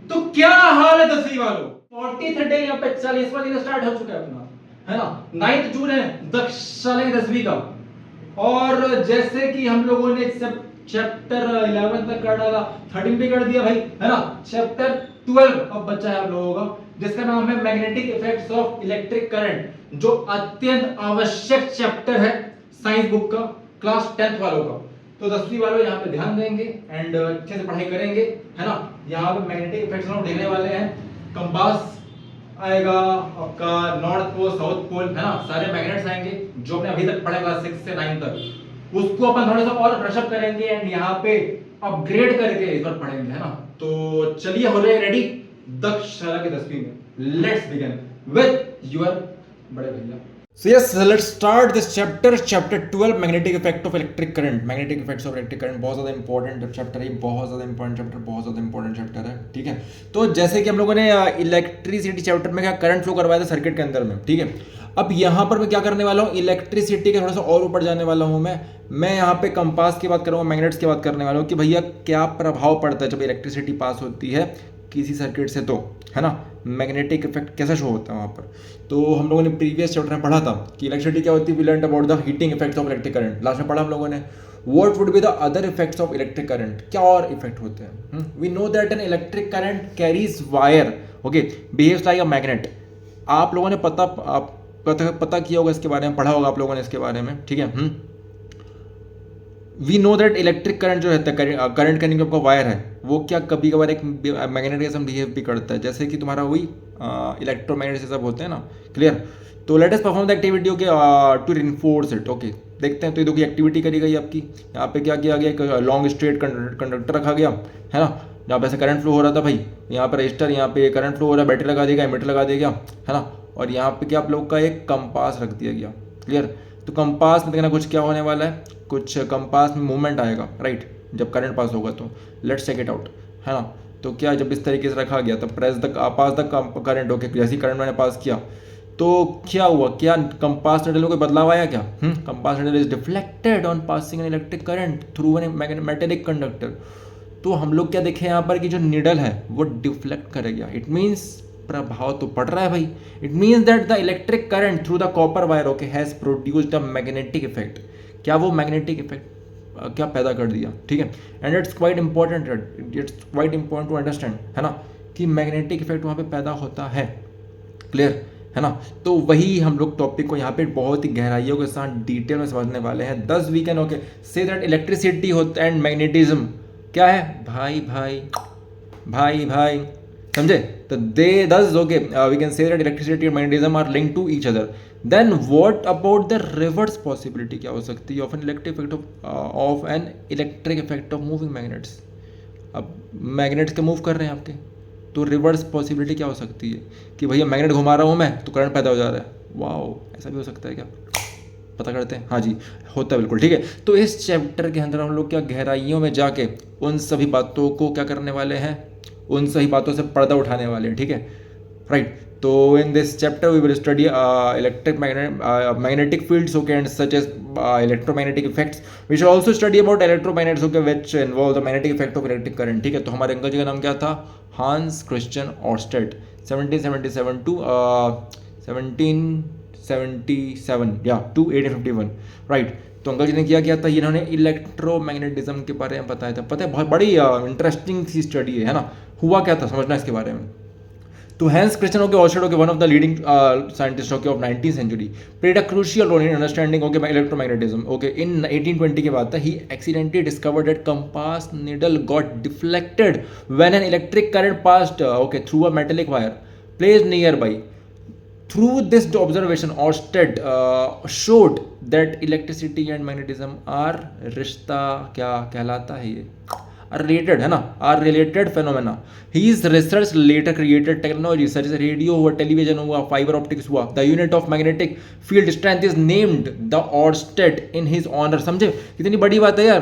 तो क्या हाल है 10वीं वालों? 40th डे यहाँ पे 40वां दिन स्टार्ट हो चुका है अपना, है ना। 9 जून है, दक्षाले 10वीं का। और जैसे कि हम लोगों ने चैप्टर 11 तक कर डाला, 13 भी कर दिया भाई, है ना। चैप्टर 12 अब बचा है आप लोगों का, जिसका नाम है magnetic effects of electric current, जो अत्यंत आवश्यक चैप्टर है साइंस बुक का, क्लास 10th वालों का। तो 10वीं वालों यहाँ पे ध्यान देंगे एंड अच्छे से पढ़ाई करेंगे, है ना। यहाँ पे मैग्नेटिक इफेक्ट्स हम देखने वाले हैं। कंपास आएगा आपका, नॉर्थ पोल, साउथ पोल, है ना। सारे मैग्नेट्स आएंगे जो हमने अभी तक पढ़ा क्लास 6 से 9 तक, उसको अपन थोड़ा सा और ब्रशअप करेंगे एंड यहाँ पे अपग्रेड करके इस बार पढ़ेंगे, है ना। तो चलिए, हो रहे रेडी दक्षशाला की 10वीं में। लेट्स बिगिन विद योर बड़े भैया। So yes, let's start this chapter 12, magnetic effect of electric current. Magnetic effects of electric current बहुत ज़्यादा इंपॉर्टेंट चैप्टर है, बहुत ज़्यादा इंपॉर्टेंट चैप्टर, बहुत ज़्यादा इंपॉर्टेंट चैप्टर है, ठीक है। तो जैसे कि हम लोगों ने इलेक्ट्रिसिटी चैप्टर में क्या करंट फ्लो करवाया था सर्किट के अंदर में, ठीक है। अब यहाँ पर मैं क्या करने वाला हूँ, इलेक्ट्रिसिटी के थोड़ा सा और ऊपर जाने वाला हूँ मैं यहाँ पे कंपास की बात करूँगा, मैग्नेट्स की बात करने वाला हूँ कि भैया क्या प्रभाव पड़ता है जब इलेक्ट्रिसिटी पास होती है किसी सर्किट से, तो है ना, मैग्नेटिक इफेक्ट कैसा शो होता है वहाँ पर। तो हम लोगों ने प्रीवियस चैप्टर में पढ़ा था कि इलेक्ट्रिसिटी क्या होती है, we learned about the heating effects of electric current, last में पढ़ा हम लोगों ने। What would be the other effects of electric current, क्या और इफेक्ट होते हैं। We know that an electric current carries wire, okay, behaves like a magnet. आप लोगों ने पता किया होगा इसके बारे में, पढ़ा होगा आप लोगों ने इसके बारे में, ठीक है। We know that electric current जो रहता है, करंट का आपका वायर है, वो क्या कभी कभार एक मैग्नेट के साथ बिहेव भी करता है, जैसे कि तुम्हारा वही इलेक्ट्रोमैग्नेट से सब होते हैं ना, क्लियर। तो let us perform the activity, okay, to reinforce it, okay. देखते हैं, तो ये देखो एक्टिविटी करी गई आपकी। यहाँ पे क्या किया गया, एक लॉन्ग स्ट्रेट कंडक्टर रखा गया, है ना, जहाँ पे ऐसे करंट फ्लो हो रहा था भाई। यहाँ पर रजिस्टर, यहाँ पे करंट फ्लो हो रहा है, बैटरी लगा दिया गया, मीटर लगा दिया गया, है ना। और यहाँ पे क्या आप लोग का एक कंपास रख दिया गया, क्लियर। तो कंपास में देखना कुछ क्या होने वाला है, कुछ कंपास में मूवमेंट आएगा, राइट, जब करंट पास होगा। तो लेट्स चेक इट आउट, है ना। तो क्या जब इस तरीके से रखा गया तब press the pass the current, okay, जैसे ही करंट मैंने पास किया तो क्या हुआ, क्या कंपास निडल में कोई बदलाव आया क्या। Compass needle is deflected on passing an electric current through an metallic conductor. तो हम लोग क्या देखें यहाँ पर कि जो निडल है वो डिफ्लेक्ट करेगा, इट मीन्स प्रभाव तो पड़ रहा है भाई। It means that the electric current through the copper wire, okay, has produced a magnetic effect. क्या वो मैग्नेटिक इफेक्ट क्या पैदा कर दिया, ठीक है। And it's quite important to understand, है ना, कि मैग्नेटिक इफेक्ट वहाँ पे पैदा होता है, क्लियर, है ना। तो वही हम लोग टॉपिक को यहाँ पे बहुत ही गहराइयों के साथ डिटेल में समझने वाले हैं। 10 वीकेंड, ओके, से दैट इलेक्ट्रिसिटी होता एंड मैग्नेटिज्म क्या है भाई भाई भाई भाई, समझे। तो they thus, okay, we can say that electricity and magnetism are linked to each other. Then what about the reverse possibility, क्या हो सकती है of an electric effect of an electric effect of moving magnets. अब magnets के move कर रहे हैं आपके, तो रिवर्स पॉसिबिलिटी क्या हो सकती है कि भैया मैग्नेट घुमा रहा हूँ मैं तो करंट पैदा हो जा रहा है। वाओ, ऐसा भी हो सकता है क्या, पता करते हैं। हाँ जी, होता है बिल्कुल, ठीक है। तो इस चैप्टर के अंदर हम लोग क्या गहराइयों में जाके उन सभी बातों को क्या करने वाले हैं, उन सही बातों से पर्दा उठाने वाले हैं, ठीक है, राइट। तो in this chapter we will study electric magnetic fields, okay, and such as electromagnetic effects. We shall also study about electromagnets, okay, which involve the magnetic effect of electric current, ठीक है। तो हमारे uncle जी का नाम क्या था, Hans Christian Orsted, 1777 to 1777 या to 1851, right. तो अंकल जी ने क्या किया था, इन्होंने इलेक्ट्रोमैग्नेटिज्म के बारे में बताया था। पता है, बहुत बड़ी इंटरेस्टिंग सी स्टडी है ना। हुआ क्या था समझना इसके बारे में। तो Hans Christian okay Oersted, okay, one of the leading scientist, okay, of 19th century, played a crucial role in understanding, okay, electromagnetism, okay. In 1820 के बाद he accidentally discovered that compass needle got deflected when an electric current passed, okay, through a metallic wire placed nearby. Through this observation, Oersted showed that electricity and magnetism are रिश्ता क्या कहलाता है ये, related, है ना, are related phenomena. His research later created technology such as radio हुआ, television हुआ, fiber optics हुआ. The unit of magnetic field strength is named the Oersted in his honor. समझे कितनी बड़ी बात है यार।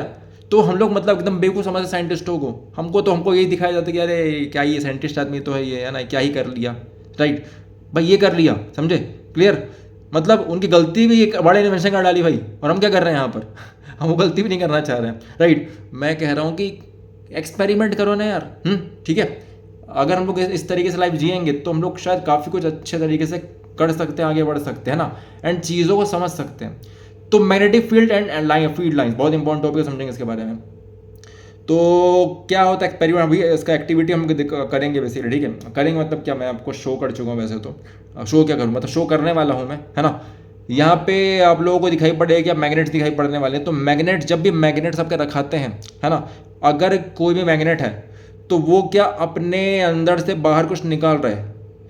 तो हम लोग मतलब एकदम बेवकूफ़ समझते साइंटिस्टों को, हमको यही दिखाया जाता है कि अरे क्या ये साइंटिस्ट आदमी तो है ये, है ना, क्या ही कर लिया, राइट भाई, ये कर लिया, समझे, क्लियर। मतलब उनकी गलती भी एक बड़े ने मेंशन कर डाली भाई, और हम क्या कर रहे हैं यहाँ पर हम वो गलती भी नहीं करना चाह रहे हैं, राइट। मैं कह रहा हूँ कि एक्सपेरिमेंट करो ना यार, ठीक है। अगर हम लोग इस तरीके से लाइफ जिएंगे तो हम लोग शायद काफ़ी कुछ अच्छे तरीके से कर सकते हैं, आगे बढ़ सकते हैं ना, एंड चीज़ों को समझ सकते हैं। तो magnetic field and line, field lines बहुत इंपॉर्टेंट टॉपिक है, समझेंगे इसके बारे में। तो क्या होता है एक्सपेरिमेंट, अभी इसका एक्टिविटी हम करेंगे बेसिकली, ठीक है। करेंगे मतलब क्या, मैं आपको शो कर चुका हूँ वैसे तो, शो क्या करूँ, मतलब शो करने वाला हूँ मैं, है ना। यहाँ पे आप लोगों को दिखाई पड़ेगा कि मैग्नेट्स दिखाई पड़ने वाले हैं। तो मैग्नेट, जब भी मैग्नेट्स आपके रखाते हैं, है ना, अगर कोई भी मैग्नेट है तो वो क्या अपने अंदर से बाहर कुछ निकाल रहा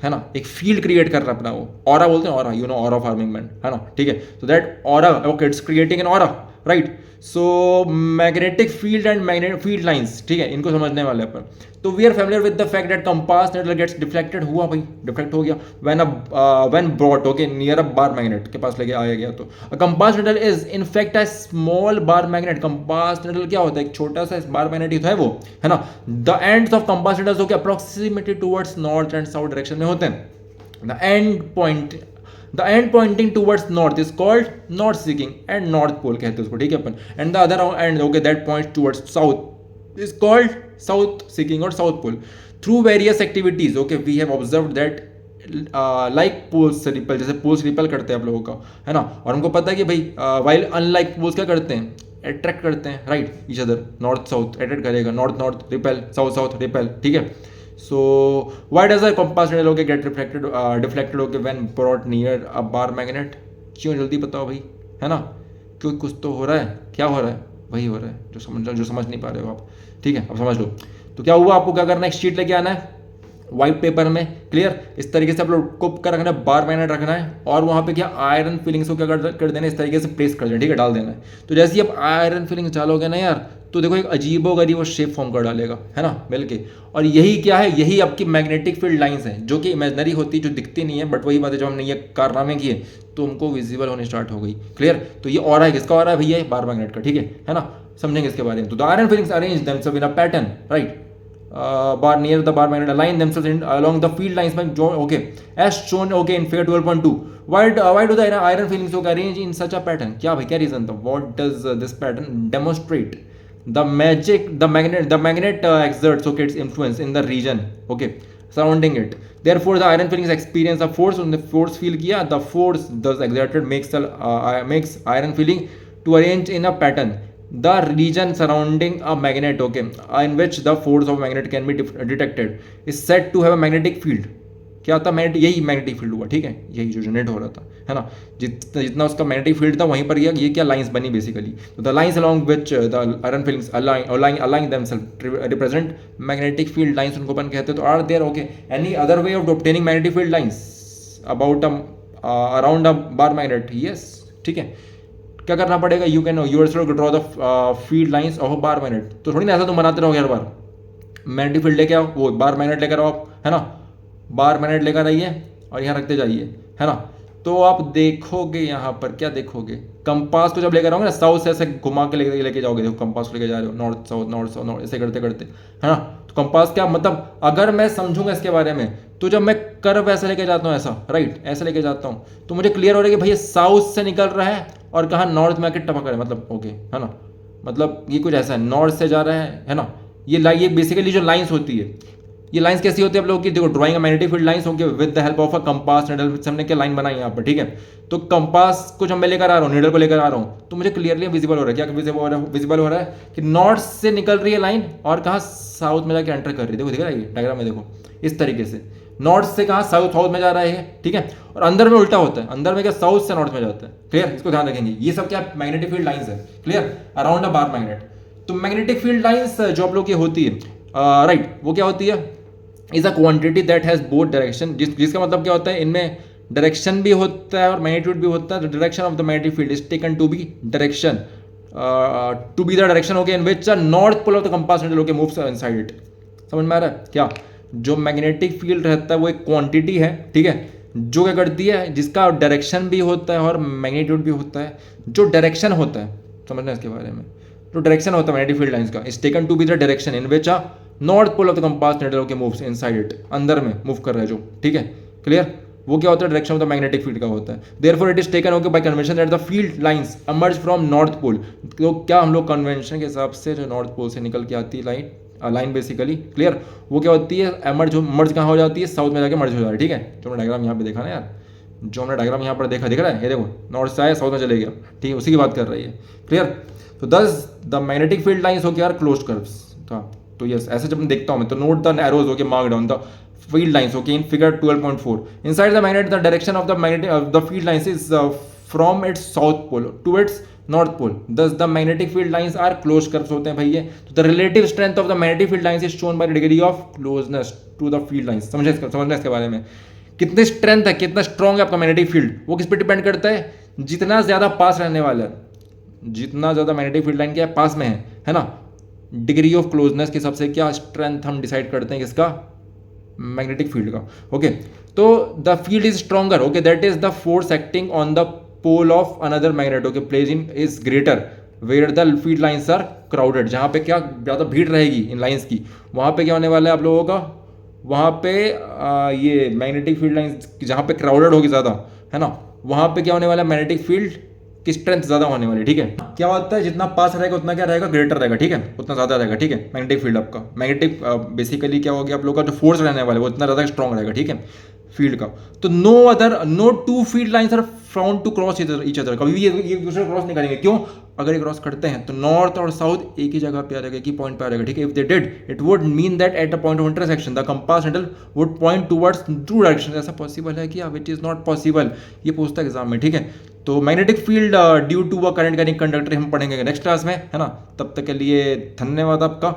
है ना, एक फील्ड क्रिएट कर रहा है अपना, वो ऑरा बोलते हैं, aura, you know aura farming man, है ना, ठीक है। So that aura, okay, it's creating an aura, right. So magnetic field and magnetic field lines, ठीक है, इनको समझने वाले अपन। तो we are familiar with the fact that compass needle gets deflected, हुआ भाई, डिफ्लेक्ट हो गया when brought, okay, near a bar magnet के पास लेके आया गया। तो a compass needle is in fact a small bar magnet. Compass needle क्या होता है, एक छोटा सा बार मैग्नेट ही तो है वो, है ना। The ends of compass needles okay approximately towards north and south direction में होते हैं। The end pointing towards north is called north seeking and north pole कहते हैं उसको, ठीक है अपन। And the other end okay that points towards south is called south seeking और south pole. Through various activities okay we have observed that like poles repel, जैसे poles repel करते हैं आप लोगों का, है ना। और हमको पता है कि भाई वाइल अनलाइक पोल्स क्या करते हैं, अट्रैक्ट करते हैं, right, each other, north south attract करेगा, north north repel, south south repel, ठीक है। So why does a compass needle okay get deflected okay when brought near a bar magnet? क्यों, जल्दी बताओ भाई, है ना। क्यों, कुछ तो हो रहा है, क्या हो रहा है, वही हो रहा है जो समझ नहीं पा रहे हो आप, ठीक है, अब समझ लो। तो क्या हुआ, आपको क्या करना है, एक शीट लेके आना है व्हाइट पेपर में, क्लियर, इस तरीके से आप लोग को क्या रखना है, बार मैग्नेट रखना है, और वहाँ पे क्या आयरन फिलिंग्स को क्या कर देना है, इस तरीके से प्लेस कर देना, ठीक है, डाल देना है। तो जैसे ही आप आयरन फिलिंग्स डालोगे ना यार, तो देखो एक अजीबोगरीब वो शेप फॉर्म कर डालेगा, है ना, मिलके। और यही क्या है, यही आपकी मैग्नेटिक फील्ड लाइंस हैं, जो कि इमेजनरी होती है, जो दिखती नहीं है, बट वही बात है, जब हमने ये कारनामे किए तो हमको विजिबल होने स्टार्ट हो गई, क्लियर। तो ये ऑरा है, किसका ऑरा है भैया, बार मैग्नेट का, ठीक है ना, समझेंगे इसके बारे में। तो the iron fillings arrange themselves in a pattern, right, bar near the bar magnet align themselves along the field lines by okay as shown okay in figure 12.2. Why do the iron fillings okay arrange in such a pattern? क्या भाई, क्या reason था, what does this pattern demonstrate? The magnet exerts okay its influence in the region okay surrounding it. Therefore the iron fillings experience a force, on the force field किया, the force thus exerted makes iron filling to arrange in a pattern the region surrounding a magnet okay in which the force of magnet can be detected is said to have a magnetic field. क्या था, magnet, यही magnetic field हुआ, ठीक है, यही जो generate हो रहा था, है ना, जितना उसका मैग्नेटिक फील्ड था वहीं पर ये क्या लाइंस बनी बेसिकली। तो the lines along which the iron filings aligning themselves represent magnetic field lines, उनको अपन कहते हैं। तो are there okay any other way of obtaining magnetic field lines about around a bar magnet, yes, ठीक है। क्या करना पड़ेगा, you can your draw the field lines of bar magnet. तो थोड़ी ना ऐसा तुम बनाते रहोगे हर बार, मैग्नेटिक फील्ड लेके आओ, वो बार मैग्नेट लेकर आओ, है ना, बार मैग्नेट लेकर आइए और यहाँ रखते जाइए, है ना। तो आप देखोगे यहाँ पर क्या देखोगे, कंपास को जब लेकर आओगे ना, साउथ से ऐसे घुमा के लेके जाओगे, देखो कंपास को लेके जा रहे हो, north south north south north, ऐसे करते करते, है ना। तो कंपास क्या मतलब, अगर मैं समझूंगा इसके बारे में, तो जब मैं कर्व ऐसे लेके जाता हूँ, ऐसा राइट, ऐसे लेके जाता हूँ, तो मुझे क्लियर हो रहा है कि भैया साउथ से निकल रहा है और कहाँ नॉर्थ में आके टपक रहा है, मतलब ओके, है ना, मतलब ये कुछ ऐसा है, नॉर्थ से जा रहा है ना। ये बेसिकली जो लाइंस होती है, ये लाइंस कैसी होती है आप लोगों की, देखो ड्राइंग मैग्नेटिक फील्ड लाइंस होंगे with the help of a compass needle, हमने क्या लाइन बनाई यहाँ पर, ठीक है। तो कंपास को जब मैं लेकर आ रहा हूँ, नीडल को लेकर आ रहा हूँ, तो मुझे क्लियरली विजिबल हो रहा है, क्या विजिबल हो रहा है कि नॉर्थ से निकल रही है लाइन और कहाँ साउथ में जाके एंटर कर रही है, देखो दिख रहा है ये डायग्राम में, देखो इस तरीके से नॉर्थ से कहाँ साउथ में जा रहा है, ठीक है। और अंदर में उल्टा होता है, अंदर में क्या साउथ से नॉर्थ में जाता है, क्लियर, इसको ध्यान रखेंगे। ये सब क्या मैग्नेटिक फील्ड लाइंस है, clear, around a bar magnet. तो मैग्नेटिक फील्ड लाइंस जो आप लोग की होती है, राइट, वो क्या होती है, is a quantity that has both direction, जिसका मतलब क्या होता है, इनमें डायरेक्शन भी होता है और मैग्नीट्यूड भी होता है। The direction of the magnetic field is taken to be direction to be the direction okay in which the north pole of the compass needle okay moves inside it. समझ में आ रहा है क्या, जो मैग्नेटिक फील्ड रहता है वो एक क्वांटिटी है, ठीक है, जो क्या करती है, जिसका डायरेक्शन भी होता है और मैग्नीट्यूड भी होता है। जो डायरेक्शन होता है, समझना इसके बारे में, जो डायरेक्शन होता है मैग्नेटिक फील्ड लाइंस का, is taken to be the direction in which a north pole of the compass needle okay moves inside it, अंदर में मूव कर रहा है जो, ठीक है, क्लियर, वो क्या होता है, direction of the magnetic field का होता है। Therefore it is taken okay by convention that the field lines emerge from north pole. तो क्या हम लोग कन्वेंशन के हिसाब से जो नॉर्थ पोल से निकल के आती है लाइन, लाइन बेसिकली, क्लियर। वो क्या होती है, मर्ज कहाँ हो जाती है, साउथ में जाके मर्ज हो जाती है, ठीक है। जो हमने डायग्राम यहाँ पे देखा ना यार, जो हमने डायग्राम यहाँ पर देखा, दिख रहा है, ये देखो नॉर्थ से आया साउथ में चले गया, ठीक है, उसी की बात कर रही है, क्लियर। तो दस द मैग्नेटिक फील्ड लाइंस हो गया क्लोज कर्व्स था। तो यस, ऐसे जब मैं देखता हूँ मैं, तो नोट द एरोज हो गया, mark down the field lines, okay, in figure 12.4. Inside the magnet, the direction of the field lines is from its south pole to its north pole. Thus the magnetic field lines are closed curves होते हैं भाई ये। तो the relative strength of the magnetic field lines is shown by the degree of closeness to the field lines। समझना इसके बारे में, कितनी स्ट्रेंथ है, कितना स्ट्रॉन्ग है आपका मैग्नेटिक फील्ड, वो किस पे डिपेंड करता है, जितना ज़्यादा पास रहने वाला है, जितना ज़्यादा मैग्नेटिक फील्ड लाइन क्या है, पास में है ना, डिग्री ऑफ क्लोजनेस के हिसाब से क्या स्ट्रेंथ हम डिसाइड करते हैं किसका, मैग्नेटिक फील्ड का, ओके। तो the field is stronger, okay, that is the force acting on the pole of another magnet, okay, plays in is greater where the field lines are crowded. जहाँ पे क्या ज़्यादा भीड़ रहेगी इन लाइंस की, वहाँ पे क्या होने वाला है आप लोगों का, वहाँ पे ये मैग्नेटिक फील्ड लाइंस जहाँ पे क्राउडेड होगी ज़्यादा, है ना, वहाँ पे क्या होने वाला है, मैग्नेटिक फील्ड की स्ट्रेंथ ज़्यादा होने वाली, ठीक है। क्या होता है, जितना पास रहेगा उतना क्या रहेगा, ग्रेटर रहेगा, ठीक है, उतना ज़्यादा रहेगा, ठीक है, मैग्नेटिक फील्ड आपका, मैग्नेटिक बेसिकली क्या हो गया आप लोग का, जो फोर्स रहने वाला है वो इतना ज़्यादा स्ट्रॉन्ग रहेगा, ठीक है, फील्ड का। तो no two field lines are found to cross each other, कभी भी ये दूसरे क्रॉस नहीं करेंगे, क्यों, अगर ये क्रॉस करते हैं तो नॉर्थ और साउथ एक ही जगह पे आ जाएगा, एक ही पॉइंट पे आ जाएगा, ठीक है। If they did it would mean that at a point of intersection the compass handle would point towards two direction. ऐसा पॉसिबल है क्या, विच इज नॉट पॉसिबल, ये पूछता है एग्जाम में, ठीक है। तो magnetic field due to a current carrying conductor हम पढ़ेंगे नेक्स्ट क्लास में, है ना। तब तक के लिए धन्यवाद आपका,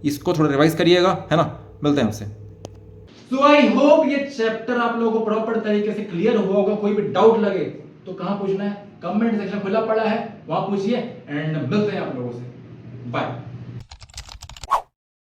इसको थोड़ा रिवाइज करिएगा, है ना, मिलते हैं आपसे। सो आई होप ये चैप्टर आप लोगों को प्रॉपर तरीके से क्लियर हुआ होगा। कोई भी डाउट लगे तो कहाँ पूछना है, कमेंट सेक्शन खुला पड़ा है, वहां पूछिए, एंड मिलते हैं आप लोगों से, बाय।